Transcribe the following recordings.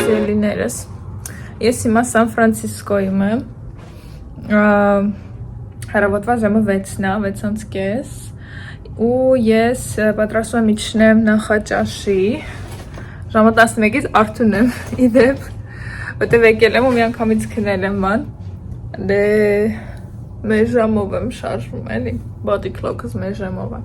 սիրելիներս, ես հիմա Սան Ֆրանցիսկոյում եմ, հարավոտվա ժամը 6-ն է, 6:30 ու ես պատրաստում եմ իջնեմ Նախաճաշի, ժամը 11-ից արթուն եմ իդեպ, որտև եկել եմ ու մի անգամից քնել եմ ման, դե մեր ժամով եմ շարժվում էլի, body clock-ս մեր ժամով է,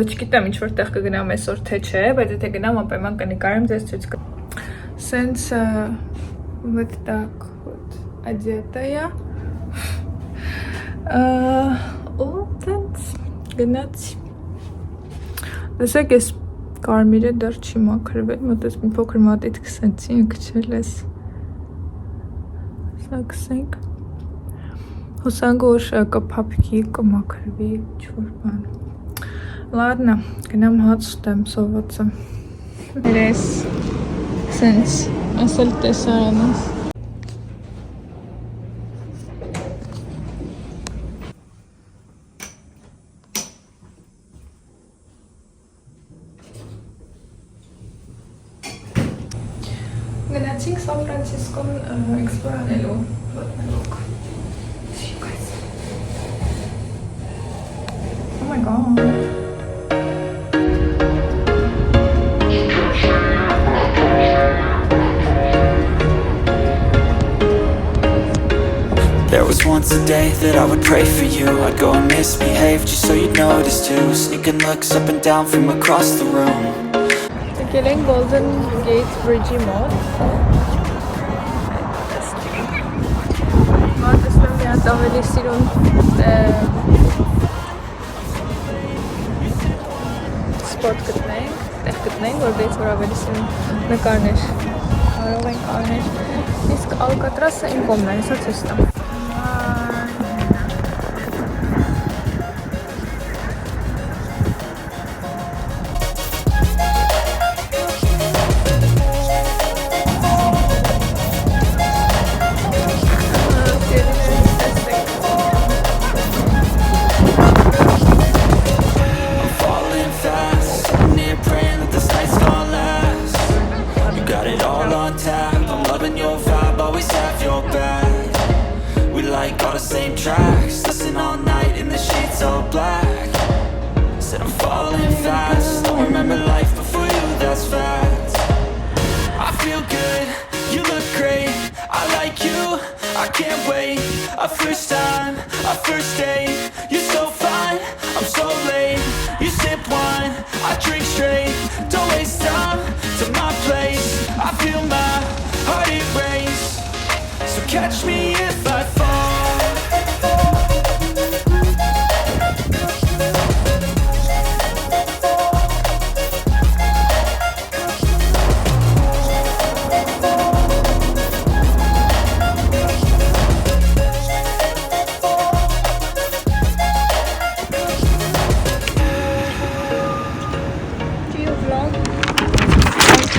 չգիտեմ ինչ որ տեղ կգնամ այսօր թե չէ, բայց եթե գնամ անպայման կնկարեմ ձեզ ցույց կտամ, սենց вот так вот одета я, գնաց լսեք ես կարմիրը դեռ չի մաքրվել, մոտես մի փոքր մատիտ կսեցի, ընկչել ես, սա կսենք, հուսանք որ կփափկի, կմաքրվի, ինչ-որ բան, լադնա, գնամ հաց ուտեմ սովածը, երես, սենց, ասել տեսարանս, գնացինք Սան Ֆրանցիսկոն էքսպլոր անելու, ոտնելուկ, you guys, oh my god, There was once a day that I would pray for you, I'd go and misbehave just so you'd notice too, sneaking looks up and down from across the room. Եկել ենք Golden Gate Bridge-ի մոտ, տեսնում մի հատ ավելի սիրուն սպոտ գտնենք, տեղ գտնենք, որտեղից որ ավելի սիրուն նկարներ կարող ենք անել, իսկ Ալկատրասը իմ կողմն է, հեսա ցույց տամ։ Same tracks, listen all night in the sheets all black. Said I'm falling fast, don't remember life before you, that's fact. I feel good, you look great, I like you, I can't wait. A first time, a first date, you're so fine, I'm so late. You sip wine, I drink straight, don't waste time to my place. I feel my heart erase, so catch me if I fall.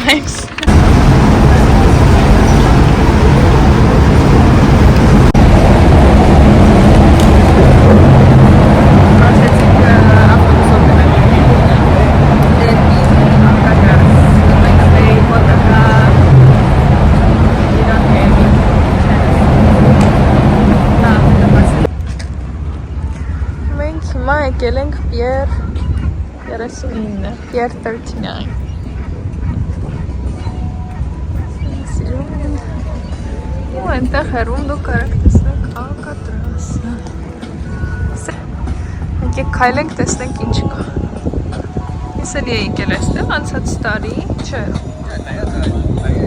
Thanks. Մենք հիմա եկել ենք Pier 39, Pier 39. Ու այնտեղ հեռվում դուք կարեք տեսնեք Ալկատրասը։ Եկեք քայլենք տեսնենք ինչ կա։ Ես էլ էի եկել այստեղ անցած տարի, չէ։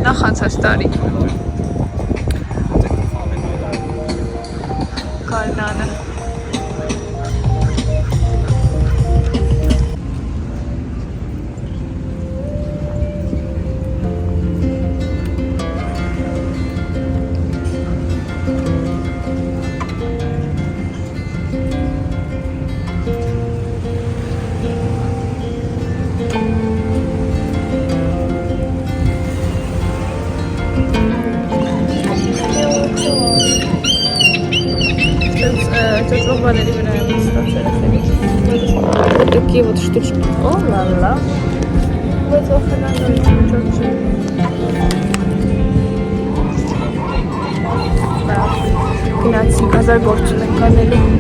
Նախ անցած տարի։ Գարնանը։ Ծծողների վրա եմ ստացել էսերի տուկի вот штучки. О, ла-ла. Вот охрана, գնացինք 1000 գործում ենք անելու։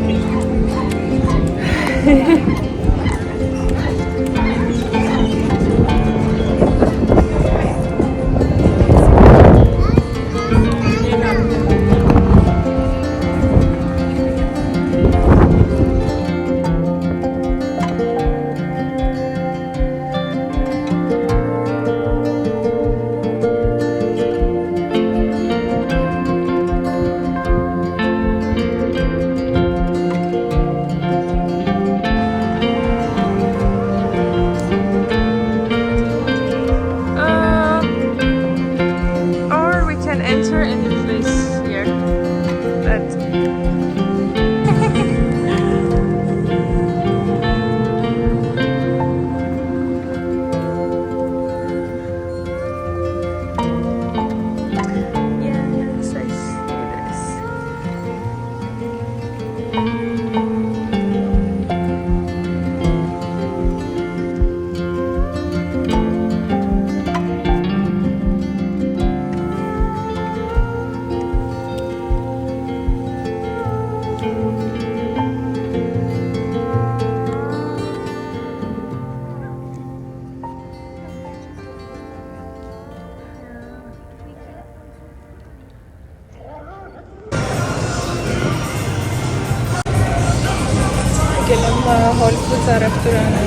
Հոլիվուդ առևտուրանը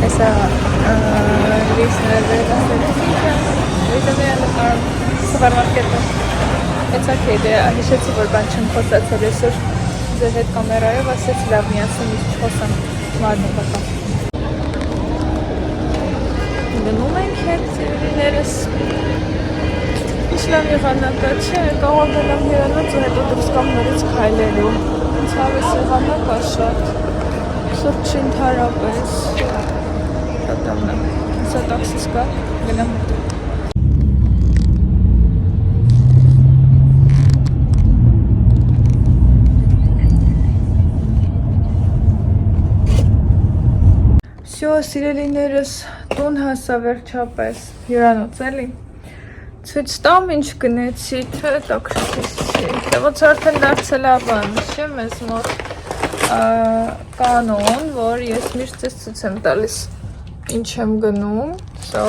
հեսա սուպերմարկետը էցակեդ է հիշեցի, որ բան չեմ խոսացել այսօր ձեր հետ կամերայով ասեց լավ միասին իսկ չխոսամ մարն բակա գնում ենք հետ սիրելիներս ինչ լավ եղանակա չէ կարող գնամ հյուրանոց ու հետո դուրս կամ նորից քայլելու Ցավես եղանակա շատ սուրճ չընթարապես Տատամն եմ Սա տաքսիս կա գնամ Всё, սիրելիներս տուն հասա վերջապես հյուրանոց էլի Ցույց տամ ինչ գնեցի, թե տաքսիս չի Թե ոնց արդեն դարձել է բան, չէ՞ մեզ մոտ կանոն, որ ես միշտ ձեզ ցույց եմ տալիս ինչ եմ գնում, so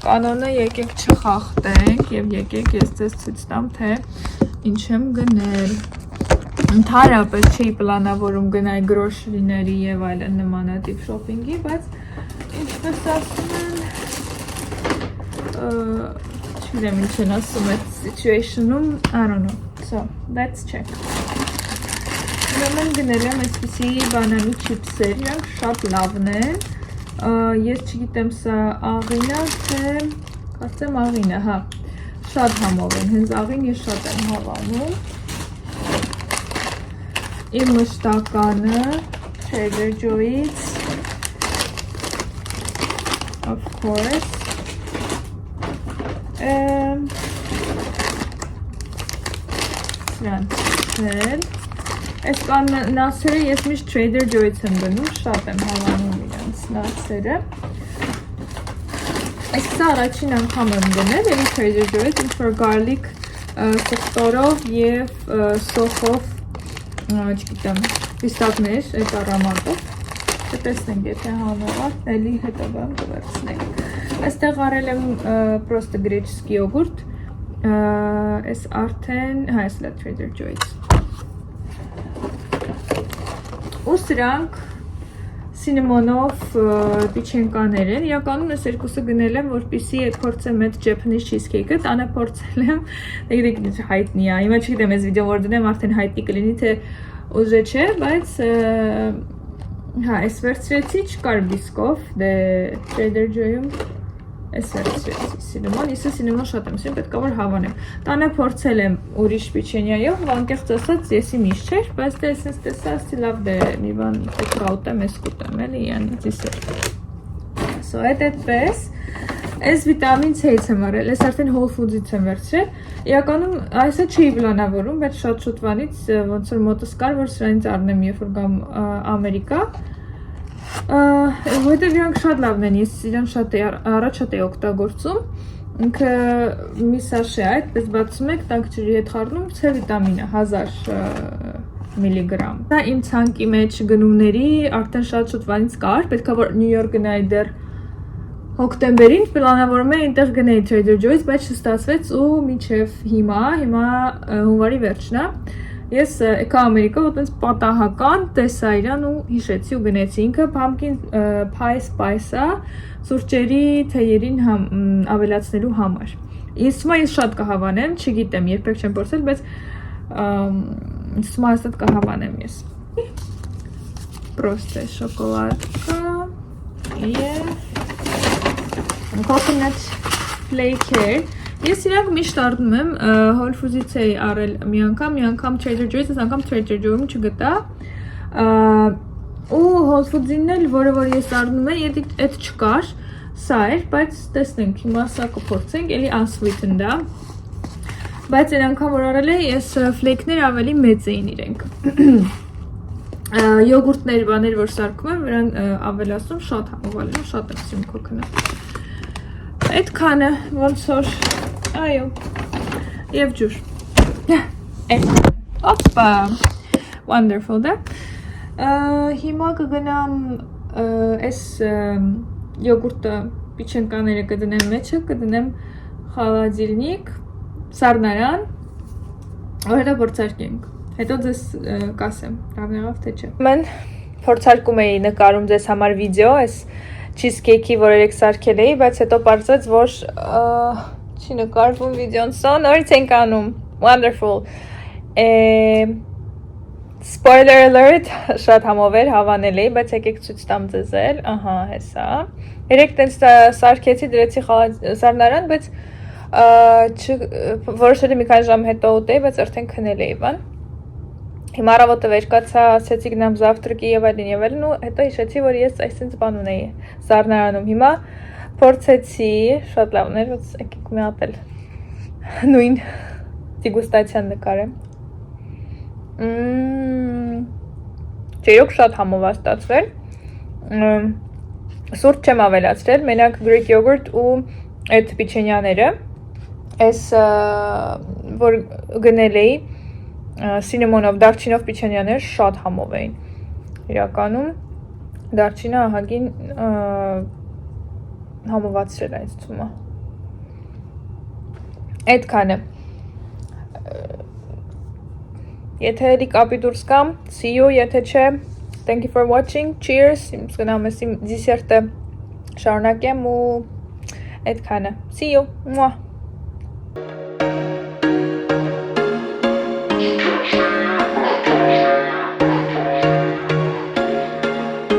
կանոնը եկեք չխախտենք եւ եկեք ես ձեզ ցույց տամ, թե ինչ եմ գնել Ընդհանրապես չի պլանավորում գնալ գրոշրիների եւ այլն նմանատիպ շոփինգի, բայց ինչպես ասում են Չգիտեմ ինչ են ասում այդ situation-ում, I don't know, so let's check Ուրեմն գնել եմ այսպիսի բանանի չիպսեր, իրանք շատ լավն են Ես չգիտեմ սա աղին է, թե կարծեմ աղին է, հա Շատ համով են, հենց աղին ես շատ եմ հավանում Իմ մշտականը Trader Joe's Of course Սրանցել Այս նասերը ես միշտ Trader Joe's եմ գնում, շատ եմ հավանում իրանց նասերը Այսքսա առաջին անգամ եմ գնել, էլի Trader Joe's, ինչ-որ garlic սխտորով և սոխով, չգիտեմ, պիստակներ, այդ առամատով Տեսնենք, եթե հանողար, էլի հետո բան կվերցնենք Այստեղ արել եմ պրոստը գրեչսկի յոգուրտ Այս արդեն, հա, այս լա Trader Joe's Ու սրանք սինեմոնով պիչենկաներ են Իրականում ես երկուսը գնել եմ, որպիսի փորձեմ այդ Japanese cheesecake-ը Տանը փորձել եմ, դեք հայտնի է Հիմա չգիտեմ այս վիդեոն որ դնեմ, արդեն հայտնի կլինի, թե ուժե չէ, բայց Հա, այս վերցրեցի չկար բիսկով, դե Trader Joe-ում այս վերցրեցի սինեմոն, իսը սինեմոն շատ եմ սիրում, պետք է որ հավանեմ Տանը փորձել եմ ուրիշ պիչենյայով, անկեղծ ասած եսի միշտ չէր, բայց դե էսենց տեսա, ասի լավ դե մի բան պետք է ուտեմ, ես կուտեմ, էլի, յանի ծիսեր So, այդպես, այս վիտամին C-ից եմ արել, ես արդեն Whole Foods-ից եմ վերցրել Իրականում այսը չի պլանավորում, բայց շատ շուտվանից ոնց որ մոտս կար, որ սրանից առնեմ, երբ որ գամ Ամերիկա Որտեղ իրանք շատ լավն են, ես իրան առաջ շատ էի օգտագործում ինքը մի սաշե է, այդպես բացում եք, տաք ջրի հետ խառնում, C վիտամինը 1000 միլիգրամ։ Դա իմ ցանկի մեջ գնումների արդեն շատ շուտվանից կար, պետք է որ Նյու Յորք գնայի դեռ հոկտեմբերին, պլանավորում էի այնտեղ գնայի Trader Joe's, բայց չստացվեց ու մինչև հիմա հունվարի վերջն է։ Ես եկա Ամերիկա, որտենց պատահական տեսա իրան ու հիշեցի ու գնեցի ինքը pumpkin pie spice-ը սուրճերի թեյերին ավելացնելու համար։ Ես շատ կհավանեմ, չգիտեմ, երբեք չեմ փորձել, բայց ինձ թվում է հաստատ կհավանեմ ես։ Պրոստե շոկոլադկա եւ coconut flake-եր։ Ես իրանք միշտ առնում եմ Whole Foods-ից էի առել մի անգամ Trader Joe's, այս անգամ Trader Joe-ում չգտա։ Ու Whole Foods-ին էլ, որը որ ես առնում եմ, այդ չկար, սա էր, բայց տեսնենք, հիմա սա կփորձենք, էլի unsweetened է։ Բայց այն անգամ որ առել էի, ես flake-ներ ավելի մեծ էին իրենք։ Յոգուրտներ, բաներ, որ սարքում եմ, վրան ավելացում, շատ համովալում, շատ եմ սիրում coconut։ Այդքանը ոնց որ այո եւ ջուր օպա wonderful դա հիմա կգնամ այս յոգուրտը պիչենկաները կդնեմ մեջը կդնեմ խալադիլնիկ սառնարան որը փորձարկենք հետո ձեզ կասեմ լավ եղավ թե չէ mən փորձարկում էի նկարում ձեզ համար վիդեո այս cheesecake-ի, որ երեք սարքել էի, բայց հետո պարզվեց, որ չի նկարվում վիդեոն, սա նորից ենք անում, wonderful, spoiler alert, շատ համով էր, հավանել էի, բայց եկեք ցույց տամ ձեզ էլ, ահա, հեսա, երեք տենց սարքեցի, դրեցի սառնարան, բայց որոշել եմ մի քանի ժամ հետո ուտեի, բայց արդեն քնել էի, բան, հիմա առավոտը վեր կացա, ասեցի գնամ զավտրկի եւ այլն ու հետո հիշեցի որ ես այսինքն բան ունեի սառնարանում հիմա փորձեցի շատ լավն էր ոնց եկեք մի հատ էլ նույն դեգուստացիան նկարեմ Ջերոք շատ համով է ստացվել սուրճ չեմ ավելացրել մենակ Greek yogurt ու այդ պիչենյաները այս որ գնել էի Cinnamon-ով, դարչինով պիչենյաներ շատ համով էին իրականում դարչինը ահագին համովացրել այս թվում է այդքանը եթե էլի կապի դուրս կամ see you, եթե չէ thank you for watching, cheers ինձ գնամ ես իմ դիսերտը շարունակեմ ու այդքանը see you, մուա